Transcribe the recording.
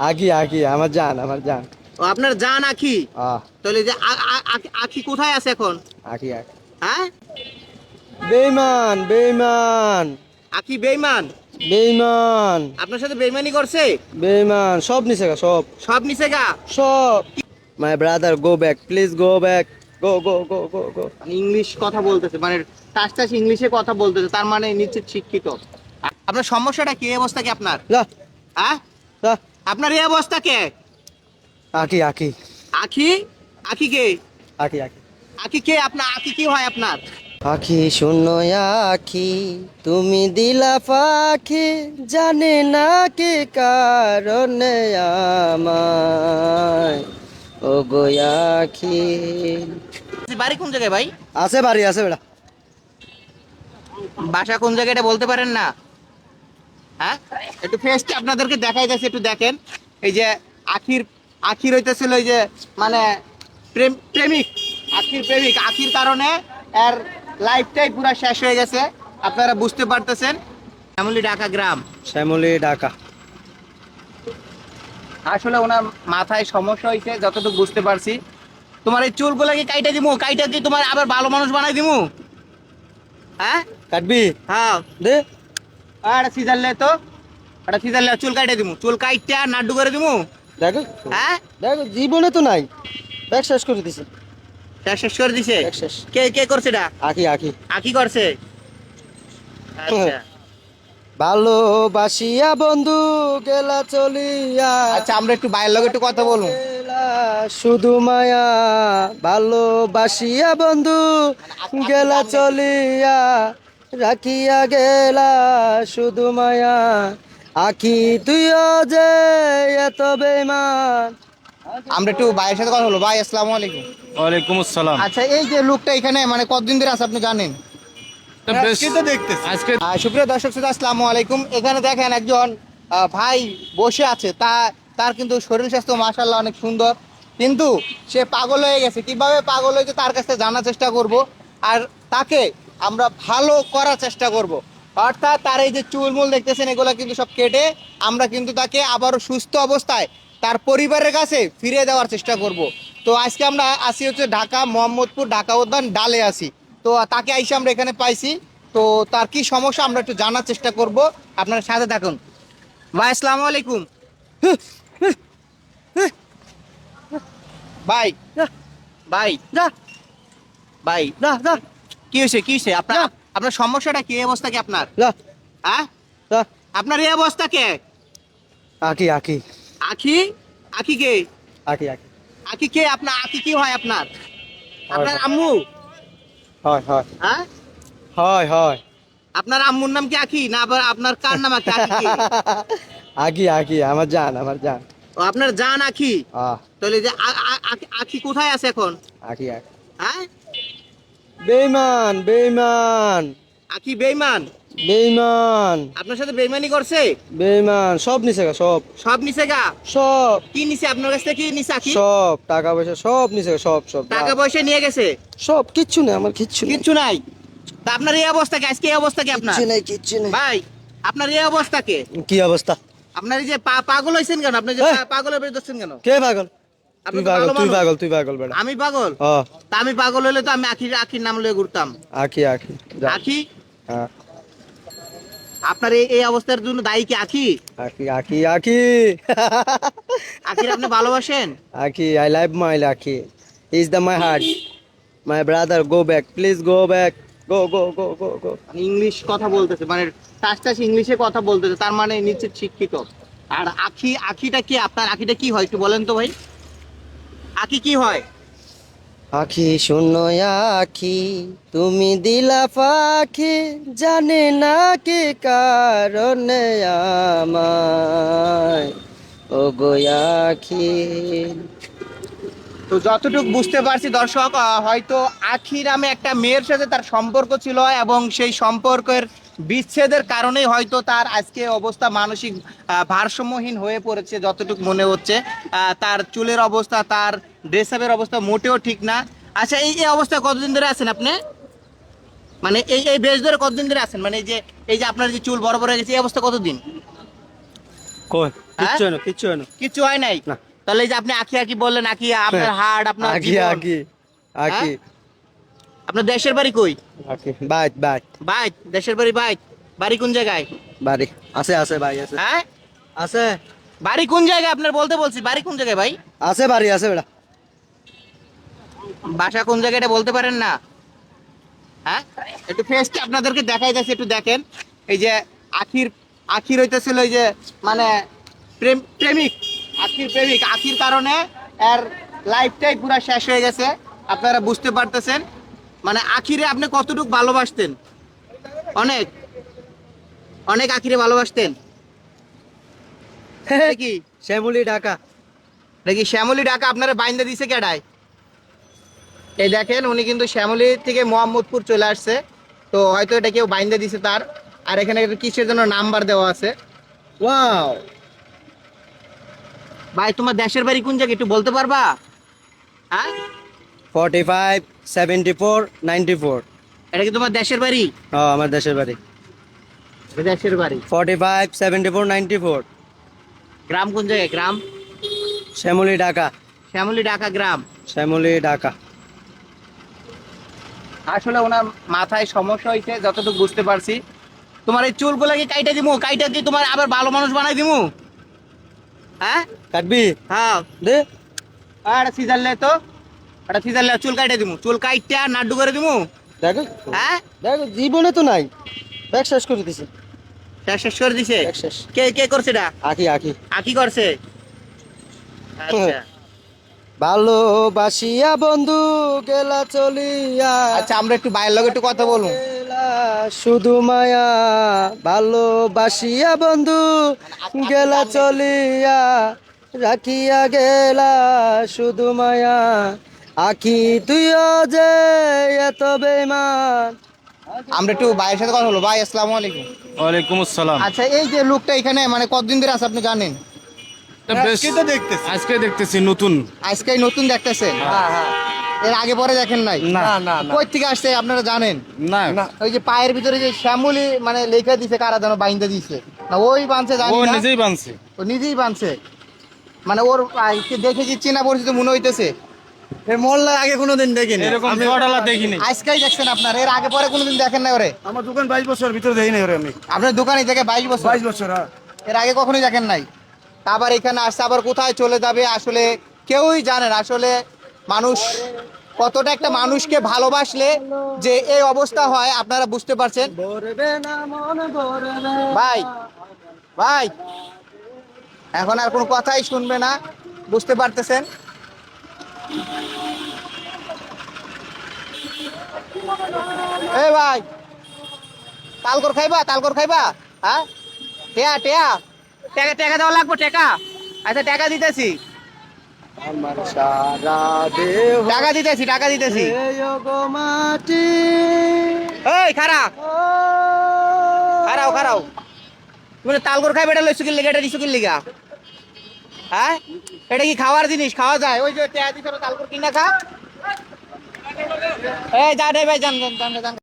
আখি আখি আমার জান আমার জান। ও আপনার জান আখি। তাহলে যে আখি কোথায় আছে এখন? আখি আখি হ্যাঁ, বেইমান বেইমান আখি বেঈমান। বেইমান আপনার সাথে বেঈমানি করছে? বেইমান সব নিছে গা সব সব নিছে গা। সব। My brother go back please go back. Go go go go go. মানে ইংলিশ কথা বলতেছে, মানে টাস টাস ইংলিশে কথা বলতেছে, তার মানে নিশ্চিত শিক্ষিত। আপনার সমস্যাটা কি? এই অবস্থা কি আপনার? যা হ্যাঁ, যা। আপনার এই অবস্থা কে? আখি আখি আখি। আখি কে? আখি আখি আখি কে? আপনার আখি কি হয় আপনার? আখি শূন্য আখি তুমি দিলা পাখি জানে না কি কারণে আমায় ও গো আখি। বাড়ি কোন জায়গায় ভাই? আছে বাড়ি আছে বেটা। বাসা কোন জায়গায় এটা বলতে পারেন না? হ্যাঁ, একটু ফেসটা আপনাদেরকে দেখাই যাচ্ছে, একটু দেখেন। এই যে আখির, আখির হইতেছিল এই যে মানে প্রেমিক, আখির প্রেমিক, আখির কারণে এর লাইফটাই পুরো শেষ হয়ে গেছে। আপনারা বুঝতে পারতেছেন। শ্যামলী ঢাকা গ্রাম। শ্যামলী ঢাকা। আসলে ওনার মাথায় সমস্যা হয়েছে যতটুকু বুঝতে পারছি। তোমার এই চুলগুলোকে কাইটা দিমু, কাইটা দিয়ে তোমার আবার ভালো মানুষ বানাই দিমু। হ্যাঁ, কাটবি হ্যাঁ, দে। আর সিজার লে তো, এটা সিজার লে, চুল কাইটা দিমু, চুল কাইটা নাড্ডু করে দিমু। দেখো হ্যাঁ, দেখো জীবনে তো নাই, ব্যাগ শেষ করে দিছে। শেষ করে দিছে। ব্যাগ শেষ। কে কে করছে এটা? আখি আখি আকি করছে। আচ্ছা ভালোবাসিয়া বন্ধু গেলা চলিয়া। আচ্ছা, আমরা একটু বাইরের লোক একটু কথা বলুন। গেলা শুধু মায়া ভালোবাসিয়া বন্ধু গেলা চলিয়া রাখিয়া গেলা শুধু মায়া আখি তুইও যে এত বেমান। আমরা একটু ভাইয়ের সাথে কথা বলবো। ভাই আসসালামু আলাইকুম। ওয়ালাইকুম আসসালাম। আচ্ছা, এই যে লোকটা এখানে মানে কতদিন ধরে আছে আপনি জানেন? আজকে সুপ্রিয় দর্শক শ্রোতা, আসসালামু আলাইকুম। এখানে দেখেন একজন ভাই বসে আছে, তার কিন্তু শরীর স্বাস্থ্য মাশাআল্লাহ অনেক সুন্দর, কিন্তু সে পাগল হয়ে গেছে। কিভাবে পাগল হয়েছে তার কাছে জানার চেষ্টা করব, আর তাকে আমরা ভালো করার চেষ্টা করব। অর্থাৎ তার এই যে চুলমুল দেখতেছেন এগুলো কিন্তু সব কেটে আমরা কিন্তু তাকে আবারও সুস্থ অবস্থায় তার পরিবারের কাছে ফিরে দেওয়ার চেষ্টা করব। তো আজকে আমরা আসি হচ্ছে ঢাকা মোহাম্মদপুর ঢাকা উদ্যান ডালে আসি। তো তাকে আইসা আমরা এখানে পাইছি। তো তার কি সমস্যা আমরা একটু জানার চেষ্টা করব, আপনার সাথে থাকুন। ভাই আসসালামু আলাইকুম। ভাই, ভাই, যা ভাই, যা যা কি হয়েছে? কি হয়েছে আপনার? আপনার সমস্যাটা কি? এই অবস্থা কি আপনার? যা হ্যাঁ, যা। আপনার এই অবস্থা কে? আখি আখি আখি। আখি কে? আখি আখি আখি কে? আপনার আখি কি হয় আপনার? হয় আপনার আম্মু? হয় হয় হ্যাঁ, হয় হয়। আপনার আম্মুর নাম কি আখি, না আবার আপনার কার নাম আখি? আখি কে? আখি আখি আমার জান আমার জান। ও আপনার জান আখি। আহ তাহলে যে আখি কোথায় আছে এখন? আখি আখি হ্যাঁ, বেইমান বেইমান আখি বেঈমান। বেইমান আপনার সাথে বেঈমানি করছে? বেইমান সব নিছে গা সব সব নিছে গা। সব কি নিছে আপনার কাছ থেকে? কি নিছে আখি? সব টাকা পয়সা সব নিছে গা, সব সব টাকা পয়সা নিয়ে গেছে? সব কিচ্ছু নেই আমার, কিচ্ছু নেই কিচ্ছু নাই। তা আপনার এই অবস্থা কি? আজকে এই অবস্থা কি আপনার? কিচ্ছু নেই কিচ্ছু নেই। ভাই, আপনার এই অবস্থা কে? কি অবস্থা? আপনার এই যে পাগল হইছেন কেন? আপনি যে এই! পাগলের বের ধরছেন কেন? কে পাগল? আপনি তুই তো পাগল ভালো তুই মানুষ। পাগল তুই পাগল বেটা। আমি পাগল? ও তা আমি পাগল হইলে তো আমি আখির আখির নাম লয়ে ঘুরতাম। আখি আখি যা। আখি। হ্যাঁ আপনার এই অবস্থার জন্য দায়ী কি আখি? আখি আখি আখি আখির আপনি ভালোবাসেন? আখি I love my Akhi is the my heart my brother go back please go back go go go go go. মানে ইংলিশ কথা বলতেছে, মানে টাস টাস ইংলিশে কথা বলতেছে, তার মানে নিশ্চিত শিক্ষিত। আর আখি, আখিটা কি? আপনার আখিটা কি হয় একটু বলেন তো ভাই। আখি কি হয়? আখি শূন্য আখি তুমি দিলা পাখি জানে না কি কারণে আমায় ও গো আখি। তো যতটুকু বুঝতে পারছি দর্শক, হয়তো আখি নামে একটা মেয়ের সাথে তার সম্পর্ক ছিল, এবং সেই সম্পর্কের বিচ্ছেদের কারণেই হয়তো তার আজকে অবস্থা মানসিক ভারসাম্যহীন হয়ে পড়েছে যতটুকু মনে হচ্ছে। তার চুলের অবস্থা, তার ড্রেসআপের অবস্থা মোটেও ঠিক না। আচ্ছা, এই অবস্থায় কতদিন ধরে আছেন আপনি? মানে এই বেশ ধরে কতদিন ধরে আছেন? মানে এই যে আপনার যে চুল বড় বড় হয়ে গেছে, এই অবস্থা কতদিন? কই কিচ্ছু হয় না, কিচ্ছু হয় না। কিছু হয় নাই? না। তাহলে এই যে আপনি আখি আখি বললেন, আখি আপনার হার্ট, আপনার আকি জীবন। আকি আকি আপনার দেশের বাড়ি কই? আকি বাইট বাইট বাইত, দেশের বাড়ি বাইত। বাড়ি কোন জায়গায়? বাড়ি আছে আছে ভাই আছে হ্যাঁ, আছে বাড়ি কোন জায়গায় আপনার বলতে বলছি, বাড়ি কোন জায়গায় ভাই? আছে বাড়ি আছে বেটা। বাসা কোন জায়গায় এটা বলতে পারেন না? হ্যাঁ, একটু ফেসটা আপনাদেরকে দেখাই যাচ্ছে, একটু দেখেন। এই যে আখির, আখির হইতেছিল এই যে মানে প্রেমিক, আখির প্রেমিক, আখির কারণে এর লাইফটাই পুরো শেষ হয়ে গেছে। আপনারা বুঝতে পারতেছেন মানে আখিরে আপনি কতটুকু ভালোবাসতেন? অনেক অনেক আখিরে ভালোবাসতেন। এটা কি শ্যামলি ঢাকা। দেখি শ্যামলী ঢাকা আপনারা বাইন্দা দিছে কেডায়? এই দেখেন উনি কিন্তু শ্যামলী থেকে মোহাম্মদপুর চলে আসছে, তো হয়তো এটা কেউ বাইন্দা দিছে তার। আর এখানে একটা কিসের জন্য নাম্বার দেওয়া আছে। ওয়াও ভাই, তোমার দেশের বাড়ি কোন জায়গায় একটু বলতে পারবা? হ্যাঁ, 45 74 94। এটা কি তোমার দেশের বাড়ি? আমার দেশের বাড়ি। দেশের বাড়ি। 45 74 94। গ্রাম কোন জায়গায়? গ্রাম শ্যামলি ঢাকা। শ্যামলী ঢাকা গ্রাম। শ্যামলি ঢাকা। আসলে ওনার মাথায় সমস্যা হয়েছে যতটুকু বুঝতে পারছি। তোমার এই চুলগুলা কি কাইটা দিমু? কাইটা দিয়ে তোমার আবার ভালো মানুষ বানাই দিমু? হ্যাঁ কাটবি হ্যাঁ, দে। একটা সিজার লে তো, একটা সিজার লে, চুল কাইটা দিমু, চুল কাইটা নাড্ডু করে দিমু। দেখো হ্যাঁ, দেখো জীবনে তো নাই, ব্যাগ শেষ করে দিছে। শেষ শেষ করে দিছে। ব্যাগ শেষ। কে কে করছে এটা? আকি আকি আকি করছে। আচ্ছা ভালোবাসিয়া বন্ধু গেলা চলিয়া। আচ্ছা, আমরা একটু বাইরের লগে একটু কথা বলুন। গেলা শুধু মায়া, ভালোবাসিয়া বন্ধু গেলা চলিয়া, রাখিয়া গেলা শুধু মায়া, আখি তুইও যে এত বেমান। আমরা একটু ভাইয়ের সাথে কথা বলবো। ভাই আসসালামু আলাইকুম। ওয়ালাইকুম আসসালাম। আচ্ছা, এই যে লোকটা এখানে মানে কতদিন ধরে আছে আপনি জানেন? আজকে দেখতেছি নতুন। আজকে নতুন দেখতেছেন? এর আগে পরে দেখেন নাই? না কই থেকে আসছে আপনারা জানেন? না ওই যে পায়ের ভিতরে যে শ্যামলি মানে লেখা দিছে, কারা যেন বাইন্দা দিছে না, ওই বানছে জানি ও না। নিজেই বানছে। ও নিজেই বানছে মানে ওর দেখে যে চেনা পরিচিত মনে হইতেছে। মোল্লার আগে কোনোদিন দেখিনি। এরকম জটালা দেখিনি। আজকেই দেখছেন আপনার, এর আগে পরে কোনোদিন দেখেন না ওরে? আমার দোকান 22 বছর ভিতরে দেই নাই ওরে আমি। আপনার দোকানে থেকে 22 বছর? 22 বছর হ্যাঁ। এর আগে কখনোই দেখেন নাই? তা আবার এখানে আসছে, আবার কোথায় চলে যাবে আসলে কেউই জানেন। আসলে মানুষ কতটা একটা মানুষকে ভালোবাসলে যে এই অবস্থা হয় আপনারা বুঝতে পারছেন। ভরবে না মন ভরবে না। ভাই ভাই, এখন আর কোনো কথাই শুনবে না, বুঝতে পারতেছেন। এই ভাই, তালকর খাইবা? তালকর খাইবা? হ্যাঁ, টেয়া টেয়া টাকা টাকা দেওয়া লাগবে, টাকা। আচ্ছা, টাকা দিতেছি, আমার সারা দেহ টাকা দিতেছি, টাকা দিতেছি। এই গো মাটি। এই খারা, ও খারাও খারাও, তুমি তালকর খাইবে, এটা লইছো কি লিগা, এটা দিছো কি লিগা? হ্যাঁ, এটা কি খাওয়ার জিনিস? খাওয়া যায়? ওই যে টেয়া দিছো, তালকর কিনা খা। এই যা রে ভাই, যান যান যান যান।